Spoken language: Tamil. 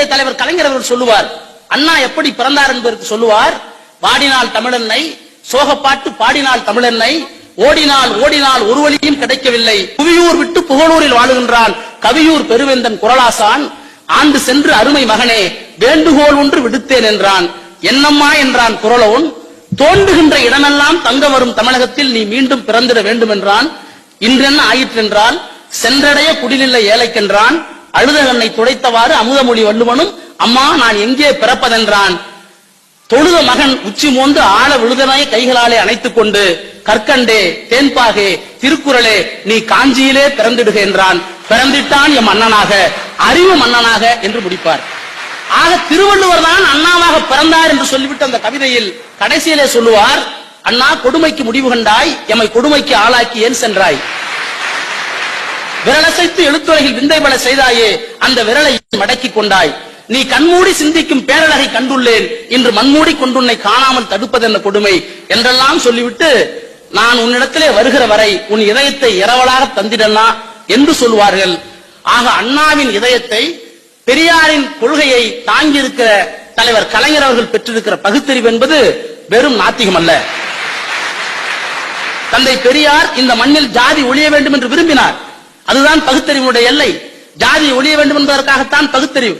தந்தை தலைவர் கலைஞர் அவர்கள் சொல்லுவார், அண்ணா எப்படி பிறந்தார் என்பதற்கு சொல்லுவார், வாடினால் தமிழன்னை, சோகப்பாட்டு பாடினால் தமிழன்னை, ஓடினால் ஓடினால் ஒரு வழியும் கிடைக்கவில்லை, புவியூர் விட்டு புகழூரில் வாழுகின்றான் கவியூர் பெருவேந்தன் குரலாசான், ஆண்டு சென்று அருமை மகனே வேண்டுகோள் ஒன்று விடுத்தேன் என்றான், என்னம்மா என்றான் குரலோன், தோன்றுகின்ற இடமெல்லாம் தங்க வரும் தமிழகத்தில் நீ மீண்டும் பிறந்திட வேண்டும் என்றான், இன்றென்ன ஆயிற்றென்றால் சென்றடைய குடிலில்லை ஏழைக்கென்றான், அழுத கண்ணை துடைத்தவாறு அமுதமொழி வள்ளுவனும் அம்மா நான் எங்கே பிறப்பதென்றான், தொழுத மகன் உச்சி மோந்து ஆழ விழுதனாய கைகளாலே அணைத்துக் கொண்டு கற்கண்டே தேன்பாகே திருக்குறளே நீ காஞ்சியிலே பிறந்திடுக என்றான், பிறந்திட்டான் எம் அண்ணனாக அறிவு மன்னனாக என்று முடிப்பார். ஆக திருவள்ளுவர் தான் அண்ணாவாக பிறந்தார் என்று சொல்லிவிட்டு அந்த கவிதையில் கடைசியிலே சொல்லுவார், அண்ணா கொடுமைக்கு முடிவு கண்டாய், எம்மை கொடுமைக்கு ஆளாக்கி ஏன் சென்றாய், விரலசைத்து எழுத்துறையில் விந்தை பல செய்தாயே அந்த விரலை மடக்கி கொண்டாய், நீ கண்மூடி சிந்திக்கும் பேரழகை கண்டுள்ளேன், இன்று மண்மூடி கொண்டுன்னை காணாமல் தடுப்பதென்ன கொடுமை என்றெல்லாம் சொல்லிவிட்டு நான் உன்னிடத்திலே வருகிற வரை உன் இதயத்தை இரவலாக தந்திடனா என்று சொல்வார்கள். ஆக அண்ணாவின் இதயத்தை பெரியாரின் கொள்கையை தாங்கி இருக்கிற தலைவர் கலைஞர் அவர்கள் பெற்றிருக்கிற பகுத்தறிவு என்பது வெறும் நாத்திகம் அல்ல. தந்தை பெரியார் இந்த மண்ணில் ஜாதி ஒழிய வேண்டும் என்று விரும்பினார். அதுதான் பகுத்தறிவுடைய எல்லை. ஜாதி ஒழிய வேண்டும் என்பதற்காகத்தான் பகுத்தறிவு.